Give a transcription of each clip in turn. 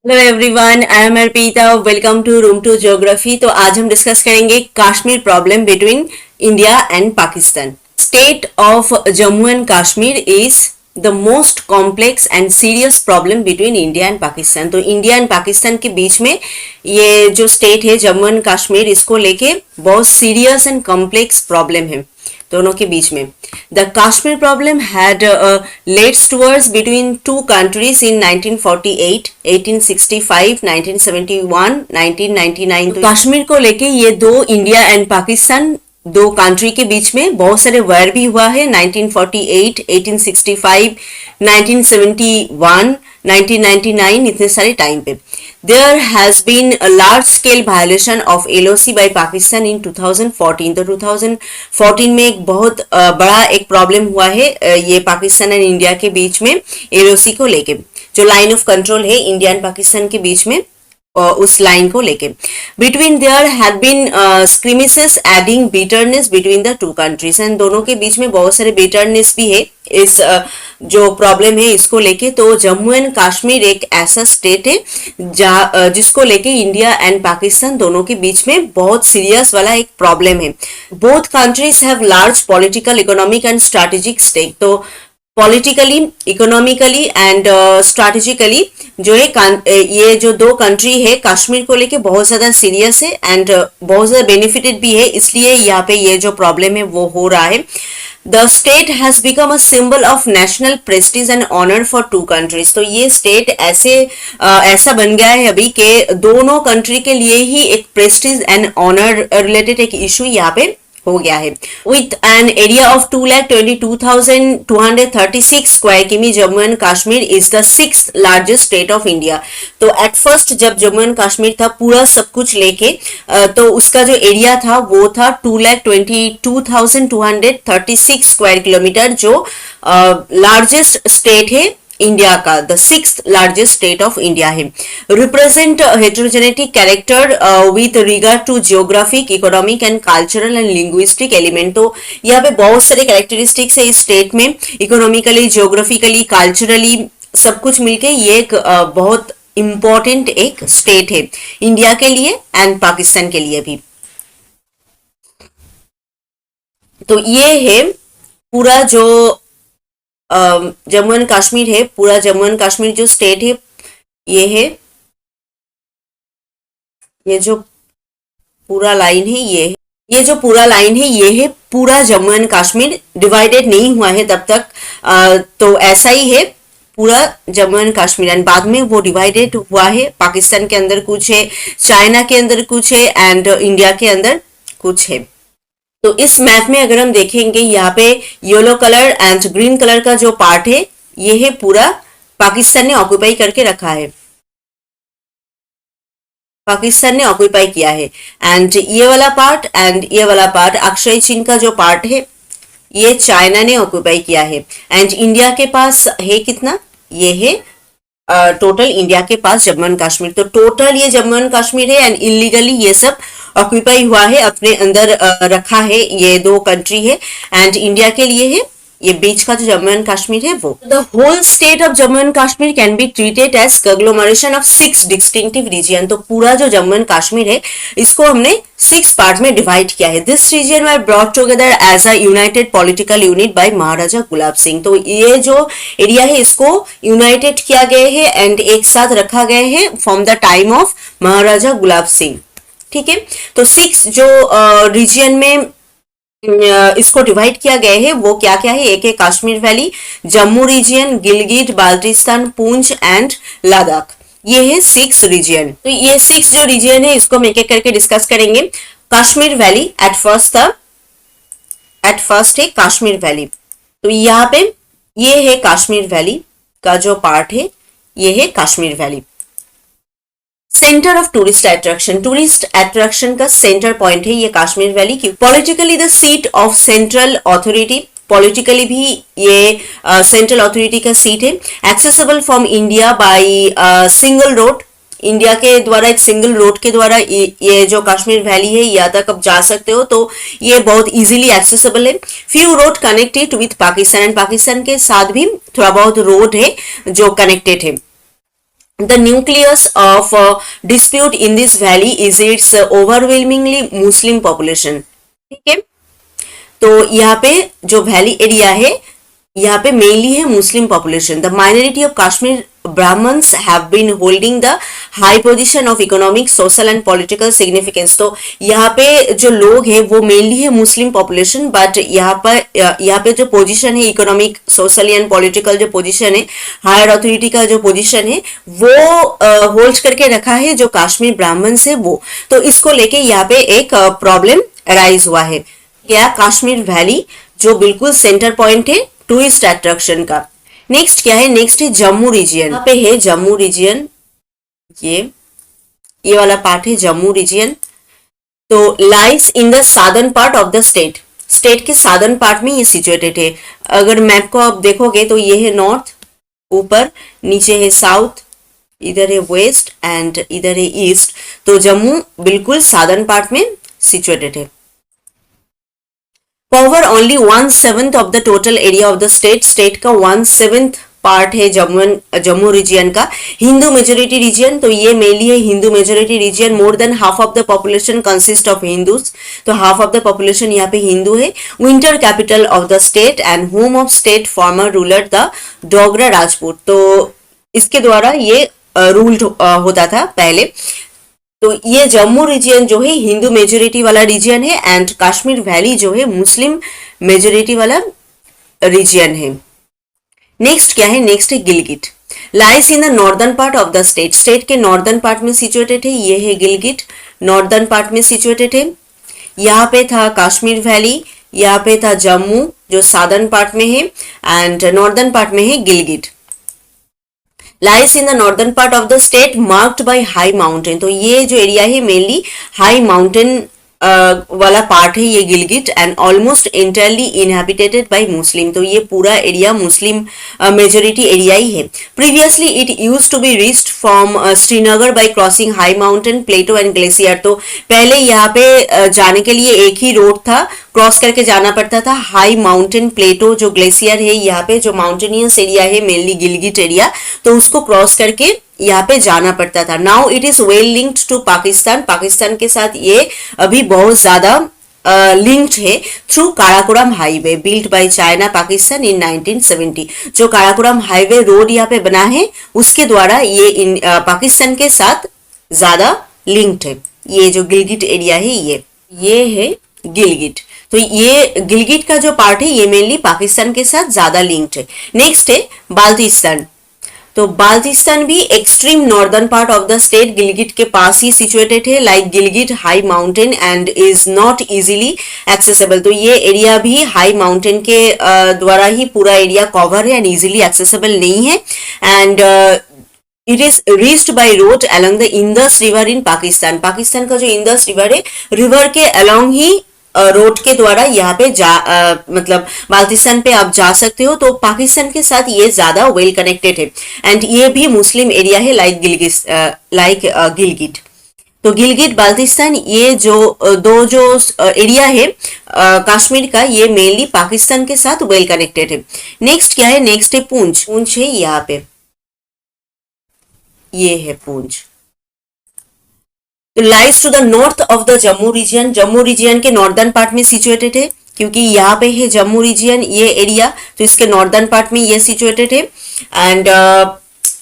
Hello everyone, I am Arpita. Welcome to room to geography. तो आज हम डिस्कस करेंगे Kashmir problem between India and Pakistan. State of Jammu and Kashmir is the most complex and serious problem between India and Pakistan. तो India and Pakistan के बीच में ये जो स्टेट है जम्मू एंड कश्मीर, इसको लेके बहुत सीरियस एंड कॉम्प्लेक्स प्रॉब्लम है दोनों के बीच में। The Kashmir problem had let's towards between two countries in 1948, 1865, 1971, 1999। तो कश्मीर को लेके ये दो इंडिया एंड पाकिस्तान दो कंट्री के बीच में बहुत सारे वार भी हुआ है। 1948, 1865, 1971, 1999 इतने सारे टाइम पे। There has been a large scale violation of LOC by Pakistan in 2014। तो 2014 में एक बहुत बड़ा एक प्रॉब्लम हुआ है ये पाकिस्तान एंड इंडिया के बीच में LOC को लेके, जो लाइन ऑफ कंट्रोल है इंडिया एंड पाकिस्तान के बीच में उस लाइन को लेके। Between there had been skirmishes adding bitterness between the two countries. And दोनों के बीच में बहुत सारे बिटरनेस भी है इस जो प्रॉब्लम है इसको लेके। तो जम्मू एंड कश्मीर एक ऐसा स्टेट है जिसको लेके इंडिया एंड पाकिस्तान दोनों के बीच में बहुत सीरियस वाला एक प्रॉब्लम है। Both countries have large political, economic and strategic stake. तो पॉलिटिकली, इकोनॉमिकली एंड स्ट्रैटेजिकली जो है ये जो दो कंट्री है कश्मीर को लेके बहुत ज्यादा सीरियस है एंड बहुत ज्यादा बेनिफिटेड भी है, इसलिए यहाँ पे ये जो प्रॉब्लम है वो हो रहा है। The state has become a symbol of national prestige and honour for two countries. तो ये स्टेट ऐसा बन गया है अभी के दोनों कंट्री के लिए ही एक प्रेस्टीज एंड ऑनर रिलेटेड एक इशू यहाँ पे हो गया है। With an area of 2,22,236 square किमी, Jammu and Kashmir is the sixth largest state of India. तो एट फर्स्ट जब जम्मू एंड कश्मीर था पूरा सब कुछ लेके, तो उसका जो एरिया था वो था 2,22,236 स्क्वायर किलोमीटर, जो लार्जेस्ट स्टेट है इंडिया का, the sixth largest state of India है। Represent heterogenetic character with regard to geographic, economic and cultural and linguistic element. तो यहाँ पे बहुत सारे कैरेक्टरिस्टिक्स है इस स्टेट में, इकोनॉमिकली, जियोग्राफिकली, कल्चरली सब कुछ मिलके ये एक बहुत इंपॉर्टेंट एक स्टेट है इंडिया के लिए एंड पाकिस्तान के लिए भी। तो ये है पूरा जो जम्मू एंड कश्मीर है, पूरा जम्मू एंड कश्मीर जो स्टेट है ये है, ये जो पूरा लाइन है ये जो पूरा लाइन है ये है पूरा जम्मू एंड कश्मीर। डिवाइडेड नहीं हुआ है तब तक, तो ऐसा ही है पूरा जम्मू एंड कश्मीर। एंड बाद में वो डिवाइडेड हुआ है, पाकिस्तान के अंदर कुछ है, चाइना के अंदर कुछ है एंड इंडिया के अंदर कुछ है। तो इस मैप में अगर हम देखेंगे यहाँ पे yellow colour and green colour का जो पार्ट है ये है पूरा पाकिस्तान ने ऑक्यूपाई करके रखा है, पाकिस्तान ने ऑक्यूपाई किया है। एंड ये वाला पार्ट एंड ये वाला पार्ट, अक्षय चिन्ह का जो पार्ट है ये चाइना ने ऑक्यूपाई किया है। एंड इंडिया के पास है कितना, ये है टोटल इंडिया के पास जम्मू एंड कश्मीर। तो टोटल ये जम्मू एंड कश्मीर है एंड इलीगली ये सब ऑक्यूपाई हुआ है, अपने अंदर रखा है, ये दो कंट्री है एंड इंडिया के लिए है ये बीच का जो जम्मू एंड कश्मीर है वो। The whole state of Jammu and Kashmir can be treated as conglomeration of 6 distinctive region. तो पूरा जो जम्मू एंड कश्मीर है इसको हमने 6 पार्ट में डिवाइड किया है। This region were brought together as a united political unit by Maharaja Gulab Singh. तो ये जो एरिया है इसको यूनाइटेड किया गया है एंड एक साथ रखा गया है फ्रॉम द टाइम ऑफ महाराजा गुलाब सिंह। ठीक है, तो 6 जो रीजन में इसको डिवाइड किया गया है वो क्या क्या है, एक है Kashmir valley, Jammu reason, Gilgit, Baltistan, Poonch and Ladakh. ये है 6 रीजन। तो ये 6 जो रीजन है इसको हम एक एक करके डिस्कस करेंगे। कश्मीर वैली एट फर्स्ट है कश्मीर वैली। तो यहाँ पे ये है कश्मीर वैली का जो पार्ट है, ये है Kashmir valley. Centre of tourist attraction का सेंटर पॉइंट है ये कश्मीर वैली की। Politically the seat of central authority, politically भी ये सेंट्रल अथॉरिटी का सीट है। Accessible from India by single road, India के द्वारा एक सिंगल रोड के द्वारा ये जो कश्मीर वैली है यहाँ तक आप जा सकते हो, तो ये बहुत इजीली एक्सेसिबल है। Few road connected with Pakistan and Pakistan के साथ भी थोड़ा बहुत रोड है जो कनेक्टेड है। The nucleus of dispute in this valley is its overwhelmingly Muslim population. ठीक है, तो यहाँ पे जो वैली एरिया है यहाँ पे मेनली है Muslim population. The minority of Kashmir Brahmins have been holding the high position of economic social and political significance. तो यहाँ पे जो लोग हैं वो मेनली है मुस्लिम पॉपुलेशन, बट यहाँ पे जो पोजीशन है इकोनॉमिक सोशल एंड पॉलिटिकल जो पोजीशन है, हायर अथॉरिटी का जो पोजीशन है वो होल्ड करके रखा है जो कश्मीर ब्राह्मण्स है वो. तो इसको लेके यहाँ पे एक प्रॉब्लम अराइज हुआ है. क्या कश्मीर वैली जो बिल्कुल सेंटर पॉइंट है टूरिस्ट अट्रैक्शन का. नेक्स्ट क्या है, नेक्स्ट है जम्मू रीजियन. यहाँ पे है जम्मू रीजियन, ये वाला पार्ट है जम्मू रीजियन. तो lies in the southern part of the state. State के सादर्न पार्ट में ये सिचुएटेड है. अगर मैप को आप देखोगे तो ये है नॉर्थ, ऊपर नीचे है साउथ, इधर है वेस्ट एंड इधर है ईस्ट. तो जम्मू बिल्कुल सादर्न पार्ट में सिचुएटेड है. Cover only 1/7 of the total area of the state. State का 1/7 पार्ट है जम्मू रीजियन का. हिंदू मेजोरिटी रीजियन, तो ये मेनली है Hindu majority region. More than half of the population consist of Hindus. तो हाफ ऑफ द पॉपुलेशन यहाँ पे हिंदू है. Winter capital of the state and home of state farmer ruler the Dogra Rajput. तो इसके द्वारा ये रूल्ड होता था पहले. तो ये जम्मू रीजियन जो है हिंदू मेजोरिटी वाला रीजियन है एंड कश्मीर वैली जो है मुस्लिम मेजोरिटी वाला रीजियन है. नेक्स्ट क्या है, नेक्स्ट है Gilgit. Lies in the northern part of the state. State के नॉर्दर्न पार्ट में सिचुएटेड है. ये है गिलगिट, नॉर्दर्न पार्ट में सिचुएटेड है. यहाँ पे था कश्मीर वैली, यहाँ पे था जम्मू जो सादर्न पार्ट में है एंड नॉर्दर्न पार्ट में है Gilgit. Lies in the northern part of the state marked by high mountain. तो ये जो एरिया है मेनली हाई माउंटेन वाला पार्ट है ये Gilgit and almost entirely inhabitated by Muslim. तो ये पूरा एरिया मुस्लिम मेजोरिटी एरिया ही है. Previously it used to be reached from Srinagar by crossing high mountain plateau and glacier. तो पहले यहाँ पे जाने के लिए एक ही रोड था, क्रॉस करके जाना पड़ता था हाई माउंटेन प्लेटो जो ग्लेशियर है यहाँ पे जो माउंटेनियस एरिया है मेनली गिलगिट एरिया, तो उसको क्रॉस करके यहाँ पे जाना पड़ता था. Now it is well linked to Pakistan. Pakistan के साथ ये अभी बहुत ज्यादा लिंक्ड है through Karakoram highway built by China Pakistan in 1970. जो काराकोरम हाईवे रोड यहाँ पे बना है उसके द्वारा ये पाकिस्तान के साथ ज्यादा लिंक्ड है. ये जो गिलगिट एरिया है ये है गिलगिट. तो ये गिलगिट का जो पार्ट है ये मेनली पाकिस्तान के साथ ज्यादा लिंक्ड है. नेक्स्ट है बाल्टिस्तान. तो बाल्टिस्तान भी extreme northern part of the state Gilgit के पास ही सिचुएटेड है. Like Gilgit high mountain and is not easily accessible. तो ये एरिया भी हाई माउंटेन के द्वारा ही पूरा एरिया कवर है एंड इजीली एक्सेसिबल नहीं है. And it is reached by road along the Indus river in Pakistan. Pakistan का जो इंदस रिवर है रिवर के अलोंग ही रोड के द्वारा यहाँ पे मतलब बाल्टिस्तान पे आप जा सकते हो. तो पाकिस्तान के साथ ये ज्यादा वेल कनेक्टेड है एंड ये भी मुस्लिम एरिया है लाइक गिलगिट. तो गिलगिट बाल्टिस्तान ये जो दो जो एरिया है कश्मीर का ये मेनली पाकिस्तान के साथ वेल कनेक्टेड है. नेक्स्ट क्या है, नेक्स्ट है पूंछ. पूंछ है यहाँ पे, ये है Poonch. Lies to the north of the Jammu region. Jammu region के नॉर्दर्न पार्ट में सिचुएटेड है क्योंकि यहाँ पे है जम्मू रीजियन ये एरिया, तो इसके नॉर्दर्न पार्ट में ये सिचुएटेड है. And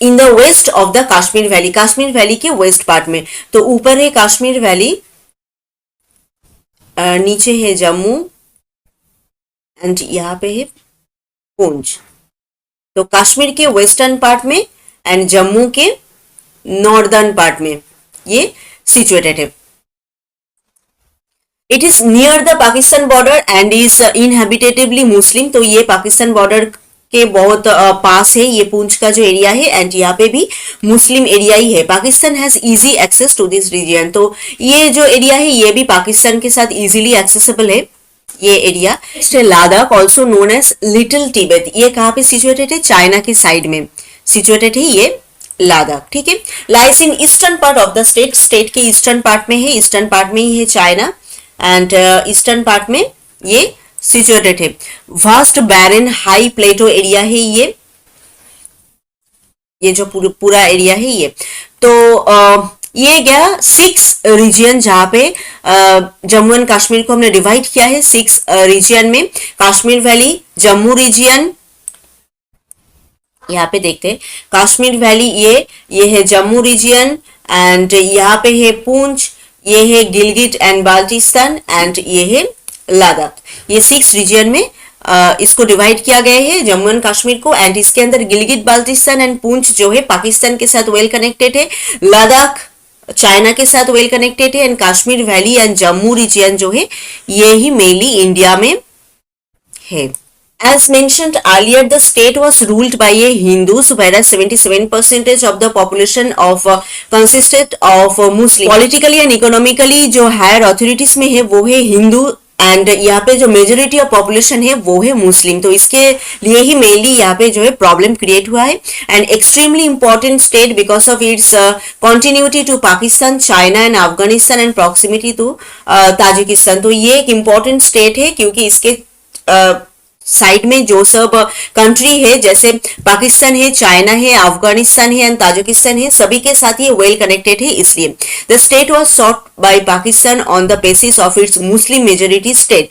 in the west of the Kashmir valley. Kashmir valley के वेस्ट पार्ट में. तो ऊपर है कश्मीर वैली, नीचे है जम्मू एंड यहाँ पे है पूंछ. तो कश्मीर के वेस्टर्न पार्ट में एंड जम्मू के नॉर्दर्न पार्ट में ये situated है. It is near the Pakistan border and is inhabitably Muslim. तो ये पाकिस्तान बॉर्डर के बहुत पास है ये पूंछ का जो एरिया है एंड यहाँ पे भी मुस्लिम एरिया ही है. Pakistan has easy access to this region. तो ये जो एरिया है ये भी पाकिस्तान के साथ इजीली एक्सेसिबल है ये area. Ladakh also known as little Tibet. ये कहाँ पे सिचुएटेड है, चाइना की साइड में सिचुएटेड है ये लद्दाख. ठीक है. Lies in eastern part of the state. State के ईस्टर्न पार्ट में है, ईस्टर्न पार्ट में ही है चाइना एंड ईस्टर्न पार्ट में ये सिचुएटेड है. वास्ट बैरन हाई प्लेटो एरिया है ये ये जो पूरा एरिया है ये। तो ये गया 6 रीजन, जहाँ पे जम्मू एंड कश्मीर को हमने डिवाइड किया है 6 रीजन में। कश्मीर वैली, जम्मू रीजन, यहाँ पे देखते हैं कश्मीर वैली, ये है जम्मू रीजन, एंड यहाँ पे है पूंछ, ये है गिलगिट एंड बाल्टिस्तान, एंड ये है लद्दाख। ये 6 रीजन में इसको डिवाइड किया गया है जम्मू एंड कश्मीर को। एंड इसके अंदर गिलगिट बाल्टिस्तान एंड पूंछ जो है पाकिस्तान के साथ वेल कनेक्टेड है, लद्दाख चाइना के साथ वेल कनेक्टेड है, and Kashmir valley and Jammu region जो है ये ही मेनली इंडिया में है। As mentioned earlier, the state was ruled by a Hindus, whereas 77% of the population of consisted of Muslim. Politically and economically जो higher authorities में है वो है हिंदू, एंड यहाँ पे जो मेजोरिटी ऑफ पॉपुलेशन है वो है मुस्लिम। तो इसके लिए ही मेनली यहाँ पे जो है प्रॉब्लम क्रिएट हुआ है। And extremely important state because of its continuity to Pakistan, China and Afghanistan and proximity to Tajikistan. तो ये एक इम्पॉर्टेंट स्टेट है क्योंकि इसके साइड में जो सब कंट्री है जैसे पाकिस्तान है, चाइना है, अफगानिस्तान है एंड ताजिकिस्तान है, सभी के साथ ये वेल कनेक्टेड है। इसलिए the state was sought by Pakistan on the basis of its Muslim majority state.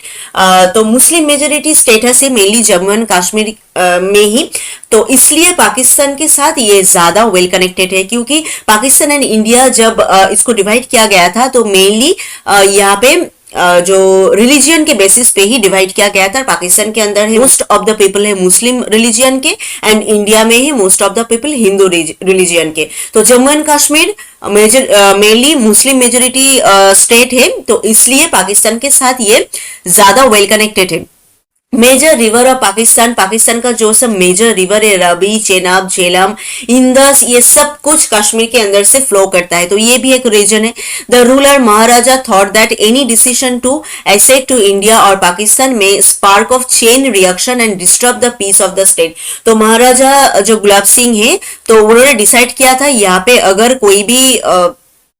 तो मुस्लिम मेजोरिटी स्टेटस है मेनली जम्मू एंड कश्मीर में ही, तो इसलिए पाकिस्तान के साथ ये ज्यादा वेल कनेक्टेड है। क्योंकि पाकिस्तान एंड इंडिया जब इसको डिवाइड किया गया था तो मेनली यहाँ पे जो रिलीजियन के बेसिस पे ही डिवाइड किया गया था। पाकिस्तान के अंदर है मोस्ट ऑफ द पीपल है मुस्लिम रिलीजियन के, एंड इंडिया में है most of the people Hindu religion के। तो Jammu and Kashmir mainly Muslim majority state है, तो इसलिए पाकिस्तान के साथ ये ज्यादा वेल कनेक्टेड है। Major river of Pakistan, Pakistan का जो सब मेजर रिवर है रबी, चेनाब, झेलम, इंदस, ये सब कुछ कश्मीर के अंदर से फ्लो करता है। तो ये भी एक रीजन है। The ruler Maharaja thought that any decision to accede to India और पाकिस्तान में spark of chain reaction and disturb the peace of the state. तो महाराजा जो गुलाब सिंह है तो उन्होंने डिसाइड किया था यहाँ पे अगर कोई भी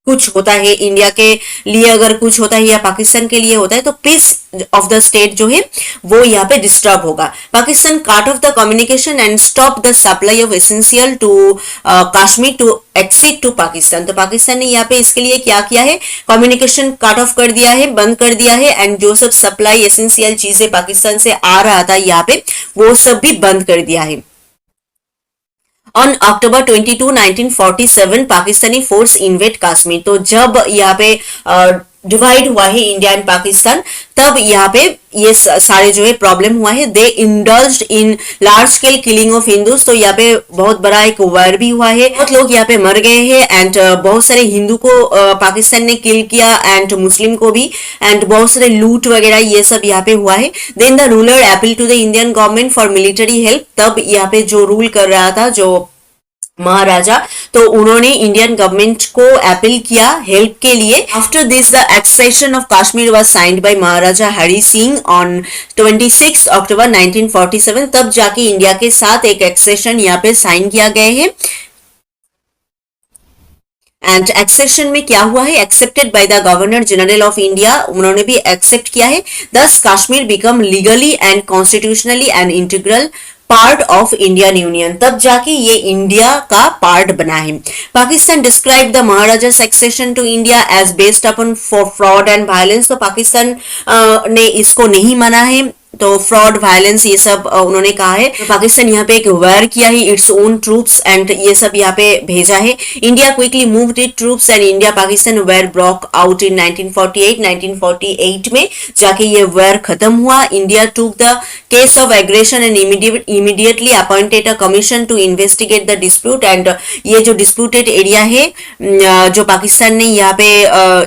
कुछ होता है, इंडिया के लिए अगर कुछ होता है या पाकिस्तान के लिए होता है, तो पीस ऑफ द स्टेट जो है वो यहाँ पे डिस्टर्ब होगा। Pakistan cut off the communication and stop the supply of essential to Kashmir to exit to Pakistan. तो पाकिस्तान ने यहाँ पे इसके लिए क्या किया है, कम्युनिकेशन कट ऑफ कर दिया है, बंद कर दिया है, एंड जो सब सप्लाई एसेंशियल चीजें पाकिस्तान से आ रहा था यहाँ पे वो सब भी बंद कर दिया है। On October 22, 1947, Pakistani force invade Kashmir. तो जब यहाँ पे डिवाइड हुआ है इंडिया एंड पाकिस्तान, तब यहाँ पे ये सारे जो है प्रॉब्लम हुआ है। They indulged in large scale killing of Hindus. तो यहाँ पे बहुत बड़ा एक वार भी हुआ है, बहुत लोग यहाँ पे मर गए हैं, एंड बहुत सारे हिंदू को पाकिस्तान ने किल किया एंड मुस्लिम को भी, एंड बहुत सारे लूट वगैरह ये सब यहाँ पे हुआ है। Then the ruler appeal to the Indian government for military help. तब यहाँ पे जो रूल कर रहा था जो महाराजा, तो उन्होंने इंडियन गवर्नमेंट को अपील किया हेल्प के लिए। After this the expression of Kashmir was signed by Maharaja Hari Singh on 26 अक्टूबर 1947। तब जाके इंडिया के साथ एक एक्सेशन यहाँ पे साइन किया गया है। एंड एक्सेशन में क्या हुआ है, accepted by the governor general of India, उन्होंने भी एक्सेप्ट किया है। Thus Kashmir become legally and constitutionally and integral part of Indian union. तब जाके ये इंडिया का पार्ट बना है। Pakistan describe the Maharaja succession to India as based upon fraud and violence. तो पाकिस्तान ने इसको नहीं माना है, तो फ्रॉड वायलेंस ये सब उन्होंने कहा है। तो पाकिस्तान यहाँ पे एक वार किया है इट्स ओन ट्रूप्स एंड ये सब यहाँ पे भेजा है। India quickly moved it troops and India Pakistan war broke out in 1948 में जाके ये वार खत्म हुआ। India took the case of aggression and immediately appointed a commission to investigate the dispute. And ये जो डिस्प्यूटेड एरिया है जो पाकिस्तान ने यहाँ पे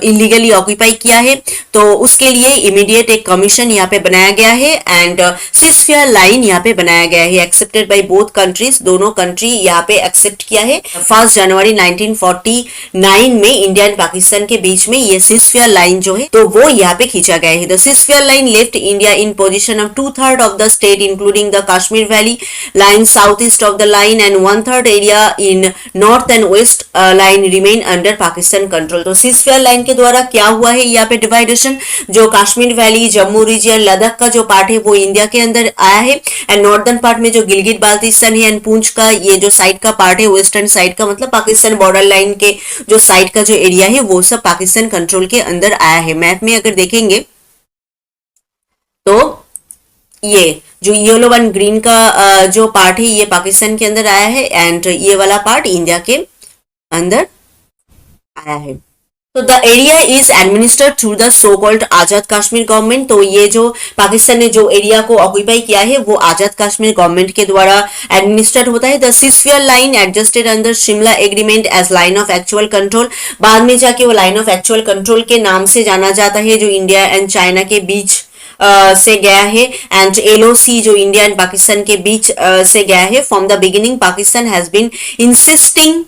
इलीगली ऑक्यूपाई किया है, तो उसके लिए इमीडिएट एक कमीशन यहाँ पे बनाया गया है एंड सीजफायर लाइन यहाँ पे बनाया गया है, एक्सेप्टेड बाय बोथ कंट्रीज। दोनों कंट्री यहाँ पे एक्सेप्ट किया है। 1 जनवरी 1949 में इंडिया एंड पाकिस्तान के बीच में ये सीजफायर लाइन जो है तो वो यहाँ पे खींचा गया है। The ceasefire line left India in position of 2/3 of the state including the Kashmir valley line south east of the line and 1/3 area in north and west line remain under Pakistan control. तो सीजफायर लाइन के द्वारा क्या हुआ है यहाँ पे डिवाइडेशन, जो कश्मीर वैली, जम्मू रीजन, लद्दाख का जो पार्ट है वो इंडिया के अंदर आया है, एंड नॉर्दर्न पार्ट में जो गिलगित बाल्टिस्तान है एंड पूंछ का ये जो साइड का पार्ट है, वेस्टर्न साइड का मतलब पाकिस्तान बॉर्डर लाइन के जो साइड का जो एरिया है वो सब पाकिस्तान कंट्रोल के अंदर आया है। मैप में अगर देखेंगे तो ये जो येलो वन ग्रीन का जो पार्ट है ये पाकिस्तान के अंदर आया है, एंड ये वाला पार्ट इंडिया के अंदर आया है। तो the area is administered through the so called Azad Kashmir government. तो ये जो पाकिस्तान ने जो एरिया को ऑक्यूपाई किया है वो आजाद कश्मीर गवर्नमेंट के द्वारा एडमिनिस्टर्ड होता है। The ceasefire line adjusted under Shimla agreement as line of actual control, बाद में जाके वो लाइन ऑफ एक्चुअल कंट्रोल के नाम से जाना जाता है, जो इंडिया एंड चाइना के बीच से गया है, एंड एलओसी जो इंडिया एंड पाकिस्तान के बीच से गया है। From the beginning Pakistan has been insisting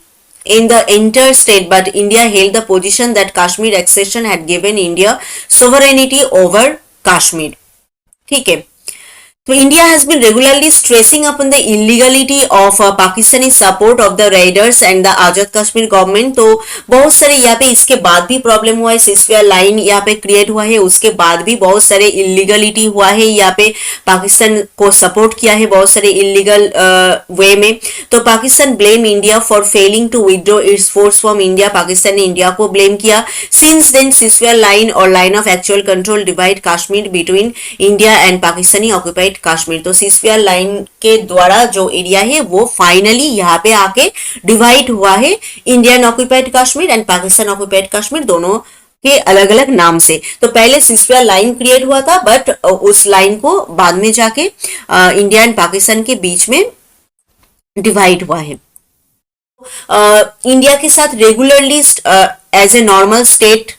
in the interstate, but India held the position that Kashmir accession had given India sovereignty over Kashmir. ठीक है, तो India has been regularly stressing upon the illegality of Pakistani support of the raiders and the Azad Kashmir government. तो बहुत सारे यहाँ पे इसके बाद भी प्रॉब्लम हुआ है, सीजफायर लाइन यहाँ पे क्रिएट हुआ है, उसके बाद भी बहुत सारे इलीगलिटी हुआ है, यहाँ पे पाकिस्तान को सपोर्ट किया है बहुत सारे इलीगल वे में। तो Pakistan blame India for failing to withdraw its force from India, Pakistan ने इंडिया को ब्लेम किया। सिंस देन सीजफायर लाइन और line of actual control divide Kashmir between India and Pakistani occupied Kashmir. तो सीजफायर लाइन के द्वारा जो एरिया है वो फाइनली यहाँ पे आके डिवाइड हुआ है, Indian occupied Kashmir and Pakistan occupied Kashmir दोनों के अलग अलग नाम से। तो पहले सीजफायर लाइन क्रिएट हुआ था, बट उस लाइन को बाद में जाके इंडिया एंड पाकिस्तान के बीच में डिवाइड हुआ है। इंडिया के साथ regularly as a normal state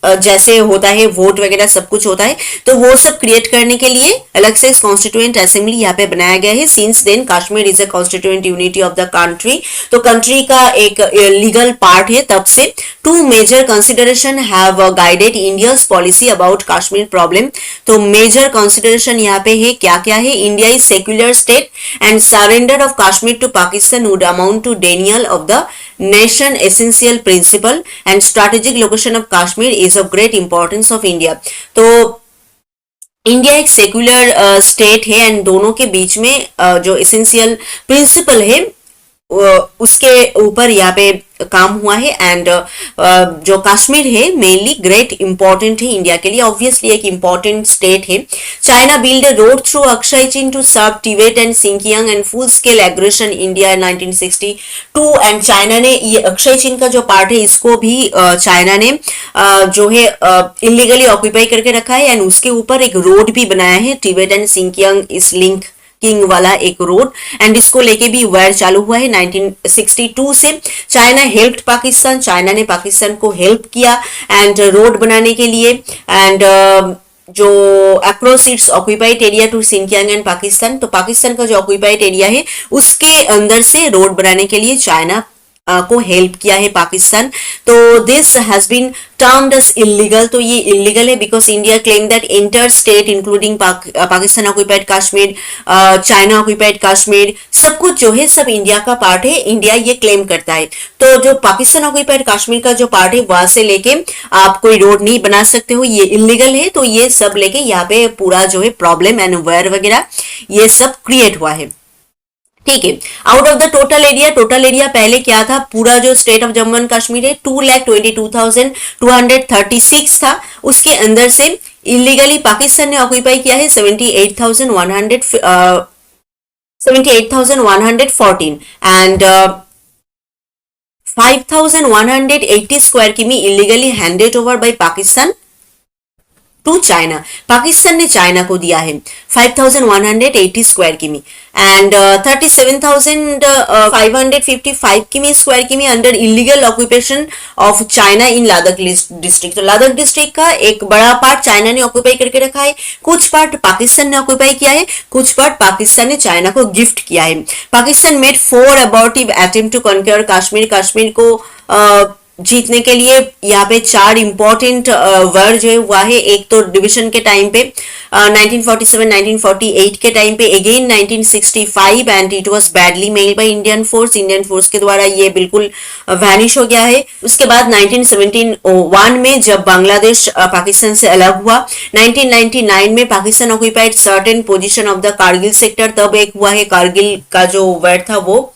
जैसे होता है वोट वगैरह सब कुछ होता है, तो वो सब क्रिएट करने के लिए अलग से कॉन्स्टिट्यूएंट असेंबली यहाँ पे बनाया गया है। Since then Kashmir is a constituent unity of the country, तो कंट्री का एक लीगल पार्ट है। तब से two major consideration have guided India's policy about Kashmir problem. तो मेजर कंसिडरेशन यहाँ पे है, क्या क्या है? India is secular state and surrender of Kashmir to Pakistan would amount to denial of the nation essential principle and strategic location of Kashmir is of great importance of India। तो India एक secular state है and दोनों के बीच में जो essential principal है उसके ऊपर यहाँ पे काम हुआ है, एंड जो कश्मीर है मेनली ग्रेट इंपॉर्टेंट है इंडिया के लिए, ऑब्वियसली एक इंपॉर्टेंट स्टेट है। China build a road through Aksai Chin to serve Tibet and Sinkiang and full scale aggression India 1962, and China ने ये अक्षय चिन का जो पार्ट है इसको भी चाइना ने जो है इलीगली ऑक्यूपाई करके रखा है, एंड उसके ऊपर एक रोड भी बनाया है, टिबेट एंड सिंकियांग इस लिंक किंग वाला एक रोड, एंड इसको लेके भी वार चालू हुआ है 1962 से। चाइना हेल्प पाकिस्तान, चाइना ने पाकिस्तान को हेल्प किया एंड रोड बनाने के लिए, एंड जो across its occupied area to Sinkiang and Pakistan, तो पाकिस्तान का जो ऑक्यूपाइड एरिया है उसके अंदर से रोड बनाने के लिए चाइना को हेल्प किया है पाकिस्तान। तो this has been termed as illegal. तो ये इलीगल है because India claim that inter state including Pakistan occupied Kashmir, China occupied Kashmir, सब कुछ जो है सब इंडिया का पार्ट है, इंडिया ये क्लेम करता है। तो जो पाकिस्तान ऑक्यूपाइड कश्मीर का जो पार्ट है वहां से लेके आप कोई रोड नहीं बना सकते हो, ये इलीगल है। तो ये सब लेके यहाँ पे पूरा जो है प्रॉब्लम एंड वार वगैरह ये सब क्रिएट हुआ है। ठीक है, out of the total area पहले क्या था, पूरा जो state of Jammu and Kashmir है 2,22,236 था, उसके अंदर से इलीगली पाकिस्तान ने ऑक्यूपाई किया है 78,114 and 5,180 square km illegally handed over by Pakistan to China. Pakistan ने चाइना को दिया है 5,180 स्क्वायर किमी एंड 37,555 किमी स्क्वायर किमी under illegal occupation of China in Ladakh district. तो लद्दाख डिस्ट्रिक्ट का एक बड़ा पार्ट चाइना ने ऑक्यूपाई करके रखा है, कुछ पार्ट पाकिस्तान ने ऑक्यूपाई किया है, कुछ पार्ट पाकिस्तान ने चाइना को गिफ्ट किया है। Pakistan made 4 abortive attempt to conquer Kashmir, Kashmir को जीतने के लिए यहाँ पे चार इंपॉर्टेंट वर्ड जो है हुआ है। एक तो डिवीजन के टाइम पे 1947 1948 के टाइम पे, again 1965 and it was badly meld by Indian force के द्वारा ये बिल्कुल वैनिश हो गया है। उसके बाद 1971 में जब बांग्लादेश पाकिस्तान से अलग हुआ, 1999 में Pakistan occupied certain position of the Kargil sector, तब एक हुआ है कारगिल का जो वर्ड था वो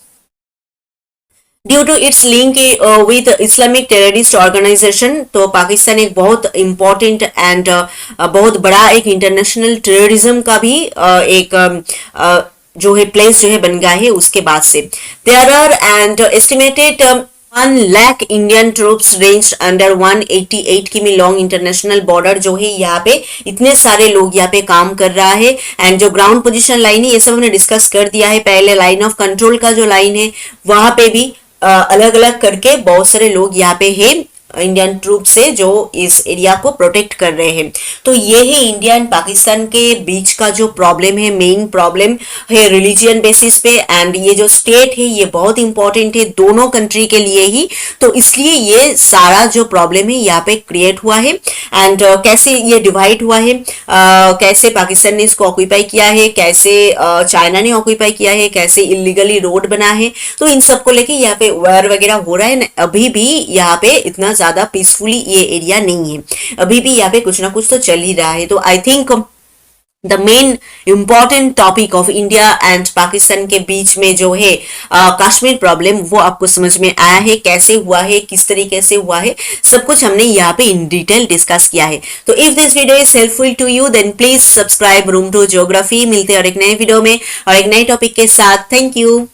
due to its link with Islamic terrorist organisation. तो पाकिस्तान एक बहुत इंपॉर्टेंट एंड बहुत बड़ा एक इंटरनेशनल टेररिज्म का भी जो है प्लेस जो है बन गया है उसके बाद से। There are and estimated 1 lakh Indian troops range under 188 km long international border जो है, यहाँ पे इतने सारे लोग यहाँ पे काम कर रहा है। एंड जो ग्राउंड पोजीशन लाइन है ये सब हमने डिस्कस कर दिया है पहले। लाइन ऑफ कंट्रोल का जो लाइन है वहां पे भी अलग अलग करके बहुत सारे लोग यहाँ पे है इंडियन ट्रूप से जो इस एरिया को प्रोटेक्ट कर रहे हैं। तो ये है इंडिया एंड पाकिस्तान के बीच का जो प्रॉब्लम है, मेन प्रॉब्लम है रिलीजियन बेसिस पे। एंड ये जो स्टेट है ये बहुत इंपॉर्टेंट है दोनों कंट्री के लिए ही, तो इसलिए ये सारा जो प्रॉब्लम है यहाँ पे क्रिएट हुआ है। एंड कैसे ये डिवाइड हुआ है, कैसे पाकिस्तान ने इसको ऑक्यूपाई किया है, कैसे चाइना ने ऑक्यूपाई किया है, कैसे इलीगली रोड बना है, तो इन सबको लेके यहाँ पे वार वगैरह हो रहा है। अभी भी यहाँ पे इतना ज्यादा पीसफुली ये एरिया नहीं है, अभी भी यहाँ पे कुछ ना कुछ तो चल ही रहा है। तो I think the main important topic of India and Pakistan के बीच में जो है कश्मीर प्रॉब्लम, वो आपको समझ में आया है, कैसे हुआ है, किस तरीके से हुआ है, सब कुछ हमने यहाँ पे इन डिटेल डिस्कस किया है। तो if this video is helpful to you then please subscribe room to geography. मिलते हैं और एक नए वीडियो में और एक नए टॉपिक के साथ। Thank you.